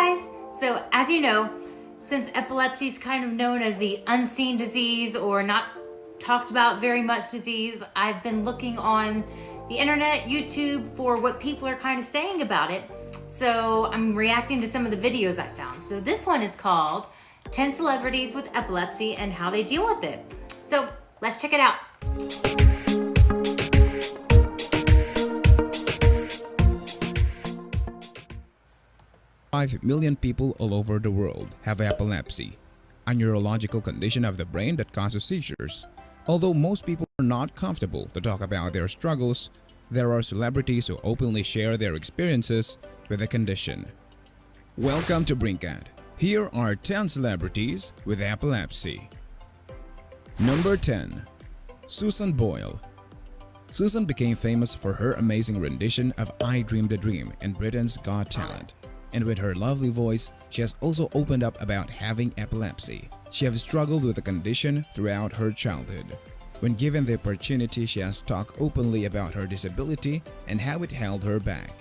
guys! So as you know, since epilepsy is kind of known as the unseen disease or not talked about very much disease, I've been looking on the internet, YouTube, for what people are kind of saying about it. So I'm reacting to some of the videos I found. So this one is called 10 Celebrities with Epilepsy and How They Deal with It. So let's check it out. 5 million people all over the world have epilepsy, a neurological condition of the brain that causes seizures. Although most people are not comfortable to talk about their struggles, there are celebrities who openly share their experiences with the condition. Welcome to Brinkad. Here are 10 celebrities with epilepsy. Number 10. Susan Boyle. Susan became famous for her amazing rendition of I Dreamed a Dream in Britain's Got Talent. And with her lovely voice, she has also opened up about having epilepsy. She has struggled with the condition throughout her childhood. When given the opportunity, she has talked openly about her disability and how it held her back.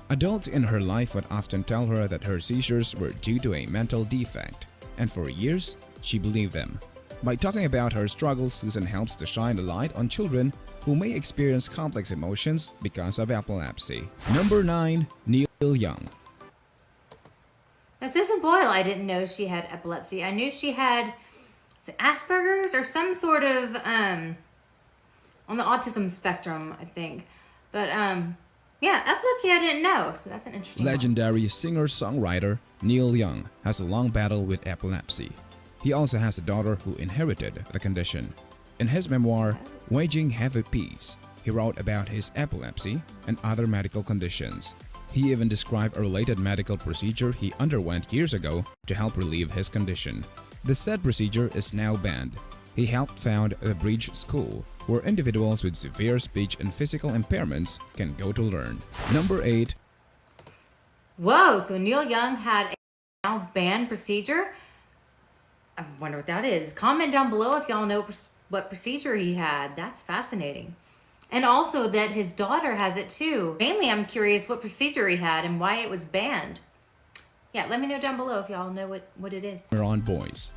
Adults in her life would often tell her that her seizures were due to a mental defect, and for years, she believed them. By talking about her struggles, Susan helps to shine a light on children who may experience complex emotions because of epilepsy. Number 9. Neil Young. Now, Susan Boyle, I didn't know she had epilepsy. I knew she had Asperger's or some sort of, on the autism spectrum, I think. But, yeah, epilepsy I didn't know, so that's an interesting Legendary singer-songwriter Neil Young has a long battle with epilepsy. He also has a daughter who inherited the condition. In his memoir, Waging Heavy Peace, he wrote about his epilepsy and other medical conditions. He even described a related medical procedure he underwent years ago to help relieve his condition. The said procedure is now banned. He helped found the Bridge School, where individuals with severe speech and physical impairments can go to learn. Number 8. Whoa, so Neil Young had a now banned procedure? I wonder what that is. Comment down below if y'all know what procedure he had. That's fascinating. And also that his daughter has it too. Mainly I'm curious what procedure he had and why it was banned. Yeah, let me know down below if y'all know what it is. Cameron Boyce.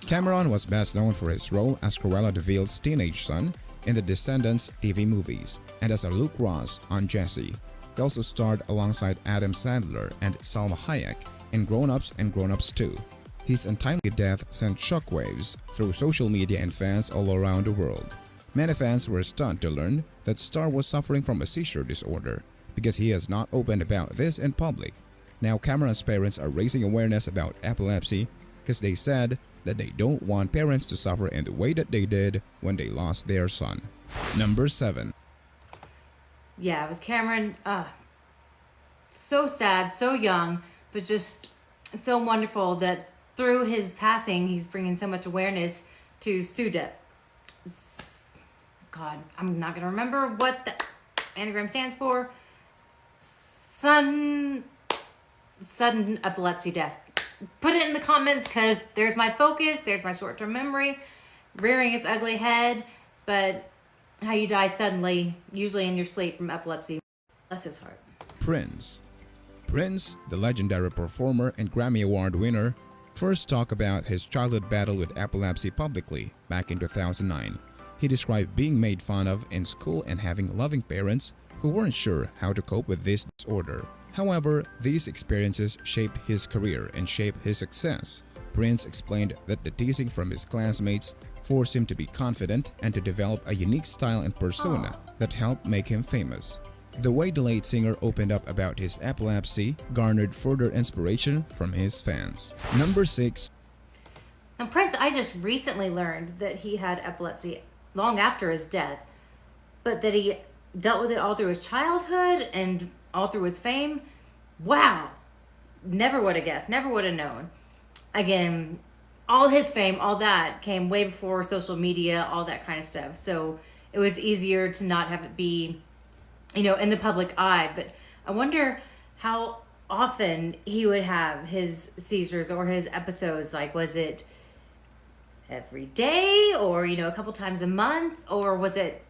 Cameron was best known for his role as Cruella de Vil's teenage son in the Descendants TV movies and as a Luke Ross on Jessie. He also starred alongside Adam Sandler and Salma Hayek in Grown Ups and Grown Ups 2. His untimely death sent shockwaves through social media and fans all around the world. Many fans were stunned to learn that Star was suffering from a seizure disorder because he has not opened about this in public. Now Cameron's parents are raising awareness about epilepsy because they said that they don't want parents to suffer in the way that they did when they lost their son. Number 7. Yeah, with Cameron, so sad, so young, but just so wonderful that through his passing, he's bringing so much awareness to SUDEP. God, I'm not going to remember what the anagram stands for. Sudden epilepsy death. Put it in the comments because there's my focus, there's my short-term memory, rearing its ugly head, but how you die suddenly, usually in your sleep from epilepsy. Bless his heart. Prince. Prince, the legendary performer and Grammy Award winner, first talked about his childhood battle with epilepsy publicly back in 2009. He described being made fun of in school and having loving parents who weren't sure how to cope with this disorder. However, these experiences shaped his career and shaped his success. Prince explained that the teasing from his classmates forced him to be confident and to develop a unique style and persona that helped make him famous. The way the late singer opened up about his epilepsy garnered further inspiration from his fans. Number 6. Now, Prince, I just recently learned that he had epilepsy long after his death, but that he dealt with it all through his childhood and all through his fame. Wow. Never would have guessed, never would have known. Again, all his fame, all that came way before social media, all that kind of stuff. So it was easier to not have it be, in the public eye. But I wonder how often he would have his seizures or his episodes. Like, was it every day or, a couple times a month? Or was it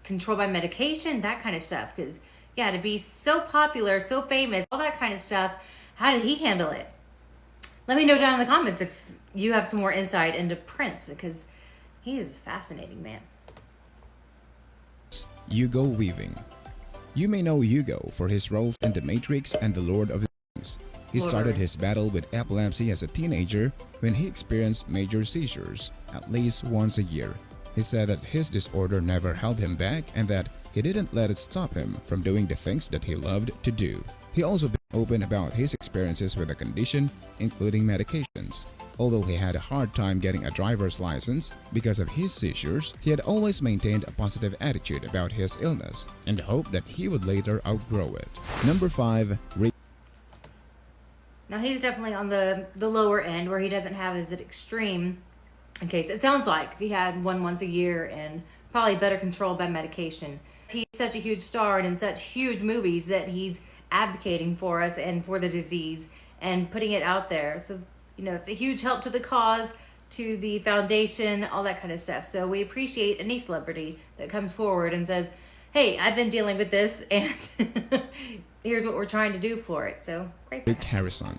controlled by medication? That kind of stuff. Because, yeah, to be so popular, so famous, all that kind of stuff, How did he handle it? Let me know down in the comments if you have some more insight into Prince, because he is a fascinating man. Hugo Weaving. You may know Hugo for his roles in The Matrix and The Lord of the Rings. He started his battle with epilepsy as a teenager when he experienced major seizures at least once a year. He said that his disorder never held him back and that he didn't let it stop him from doing the things that he loved to do. He also been open about his experiences with the condition, including medications. Although he had a hard time getting a driver's license because of his seizures, he had always maintained a positive attitude about his illness and hoped that he would later outgrow it. Number 5. Rick. Now he's definitely on the lower end where he doesn't have as extreme a case. It sounds like he had one once a year and probably better controlled by medication. He's such a huge star and in such huge movies that he's advocating for us and for the disease and putting it out there. So, you know, it's a huge help to the cause, to the foundation, all that kind of stuff. So we appreciate any celebrity that comes forward and says, hey, I've been dealing with this and here's what we're trying to do for it. So great. Rick Harrison.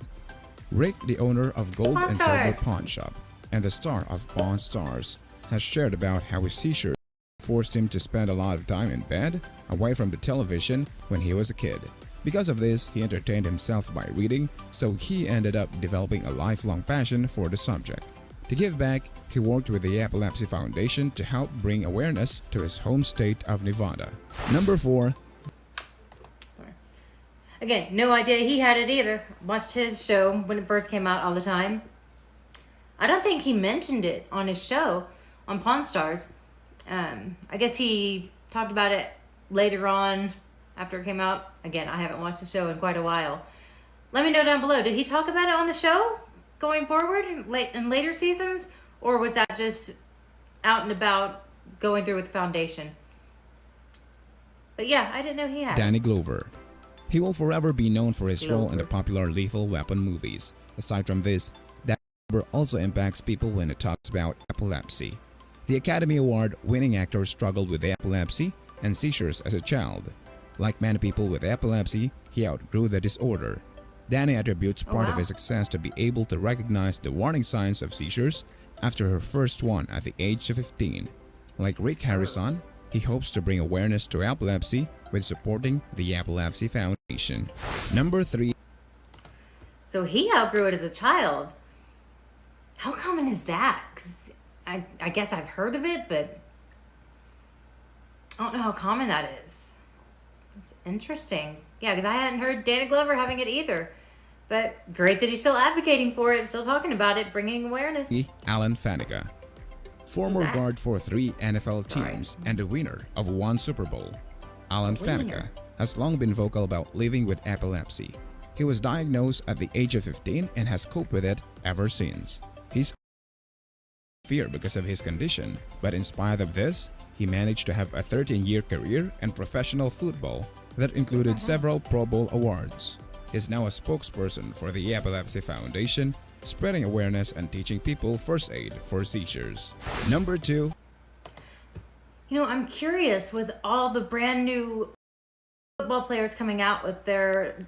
Rick, the owner of Gold and Silver Pawn Shop and the star of Pawn Stars, has shared about how his seizures forced him to spend a lot of time in bed, away from the television when he was a kid. Because of this, he entertained himself by reading, so he ended up developing a lifelong passion for the subject. To give back, he worked with the Epilepsy Foundation to help bring awareness to his home state of Nevada. Number 4. Again, no idea he had it either. Watched his show when it first came out all the time. I don't think he mentioned it on his show on Pawn Stars. I guess he talked about it later on after it came out. Again, I haven't watched the show in quite a while. Let me know down below. Did he talk about it on the show going forward in later seasons? Or was that just out and about going through with the foundation? But yeah, I didn't know he had Danny Glover. He will forever be known for his role in the popular Lethal Weapon movies. Aside from this, Danny Glover also impacts people when it talks about epilepsy. The Academy Award-winning actor struggled with epilepsy and seizures as a child. Like many people with epilepsy, he outgrew the disorder. Danny attributes part of his success to be able to recognize the warning signs of seizures after her first one at the age of 15. Like Rick Harrison, he hopes to bring awareness to epilepsy with supporting the Epilepsy Foundation. Number 3. So he outgrew it as a child. How common is that? 'Cause I guess I've heard of it, but I don't know how common that is. It's interesting. Yeah, because I hadn't heard Danny Glover having it either. But great that he's still advocating for it, still talking about it, bringing awareness. Alan Fennica. Former guard for 3 NFL teams and the winner of 1 Super Bowl. Alan Fennica has long been vocal about living with epilepsy. He was diagnosed at the age of 15 and has coped with it ever since. He's fear because of his condition, but in spite of this, he managed to have a 13-year career in professional football that included several Pro Bowl awards. He's now a spokesperson for the Epilepsy Foundation, spreading awareness and teaching people first aid for seizures. Number 2. You know, I'm curious with all the brand new football players coming out with their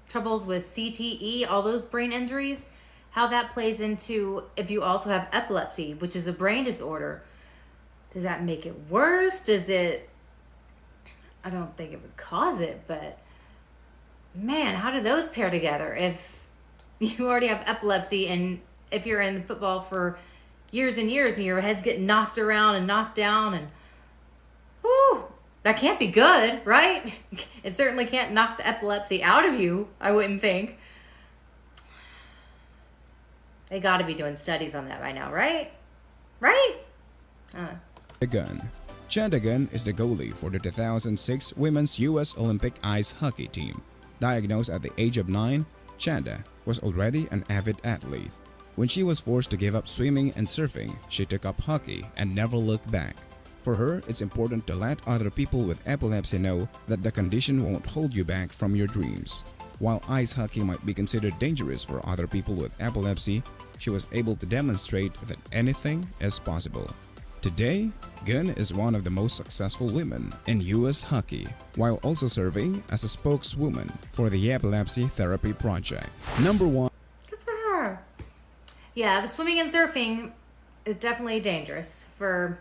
troubles with CTE, all those brain injuries, how that plays into if you also have epilepsy, which is a brain disorder. Does that make it worse? Does it... I don't think it would cause it, but man, how do those pair together? If you already have epilepsy and if you're in football for years and years and your head's getting knocked around and knocked down and whew, that can't be good, right? It certainly can't knock the epilepsy out of you, I wouldn't think. They got to be doing studies on that by now, right? Right? Chandagun is the goalie for the 2006 Women's U.S. Olympic Ice Hockey team. Diagnosed at the age of 9, Chanda was already an avid athlete. When she was forced to give up swimming and surfing, she took up hockey and never looked back. For her, it's important to let other people with epilepsy know that the condition won't hold you back from your dreams. While ice hockey might be considered dangerous for other people with epilepsy, she was able to demonstrate that anything is possible. Today, Gunn is one of the most successful women in US hockey, while also serving as a spokeswoman for the Epilepsy Therapy Project. Number 1. Good for her. Yeah, the swimming and surfing is definitely dangerous for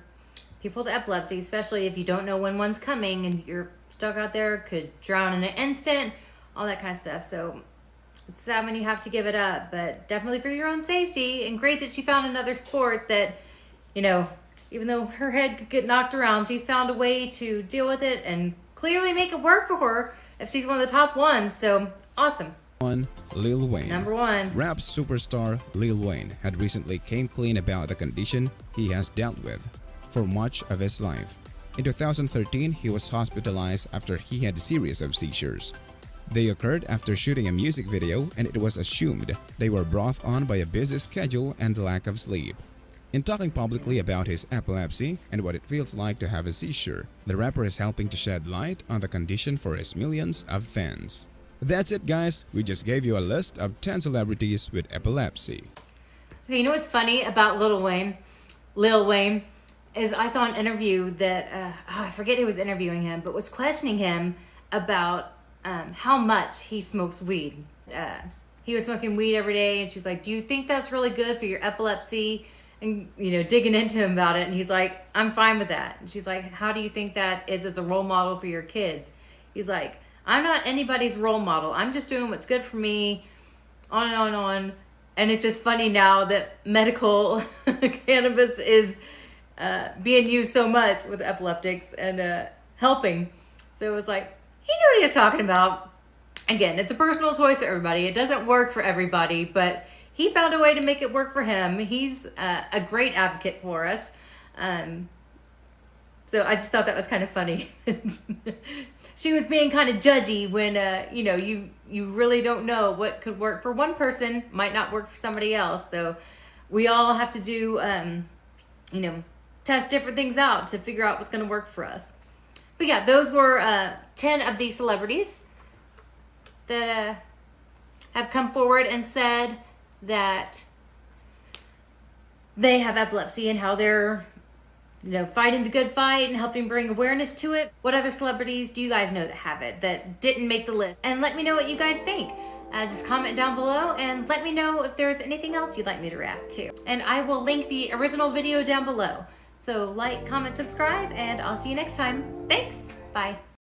people with epilepsy, especially if you don't know when one's coming and you're stuck out there, could drown in an instant, all that kind of stuff. So it's sad when you have to give it up, but definitely for your own safety. And great that she found another sport that, you know, even though her head could get knocked around, she's found a way to deal with it and clearly make it work for her if she's one of the top ones. So awesome. 1. Lil Wayne. Number 1. Rap superstar Lil Wayne had recently came clean about the condition he has dealt with for much of his life. In 2013, he was hospitalized after he had a series of seizures. They occurred after shooting a music video, and it was assumed they were brought on by a busy schedule and lack of sleep. In talking publicly about his epilepsy and what it feels like to have a seizure, the rapper is helping to shed light on the condition for his millions of fans. That's it, guys. We just gave you a list of 10 celebrities with epilepsy. Okay, you know what's funny about Lil Wayne, is I saw an interview that, I forget who was interviewing him, but was questioning him about how much he smokes weed. He was smoking weed every day, and she's like, do you think that's really good for your epilepsy? And, you know, digging into him about it, and he's like, I'm fine with that. And she's like, how do you think that is as a role model for your kids? He's like, I'm not anybody's role model. I'm just doing what's good for me, on and on and on. And it's just funny now that medical cannabis is being used so much with epileptics and helping. So it was like, he knew what he was talking about. Again, it's a personal choice for everybody. It doesn't work for everybody, but he found a way to make it work for him. He's a great advocate for us. So I just thought that was kind of funny. She was being kind of judgy when, you know, you really don't know what could work for one person, might not work for somebody else. So we all have to do, you know, test different things out to figure out what's going to work for us. But yeah, those were 10 of these celebrities that have come forward and said that they have epilepsy and how they're, you know, fighting the good fight and helping bring awareness to it. What other celebrities do you guys know that have it that didn't make the list? And let me know what you guys think. Just comment down below and let me know if there's anything else you'd like me to react to. And I will link the original video down below. So like, comment, subscribe, and I'll see you next time. Thanks. Bye.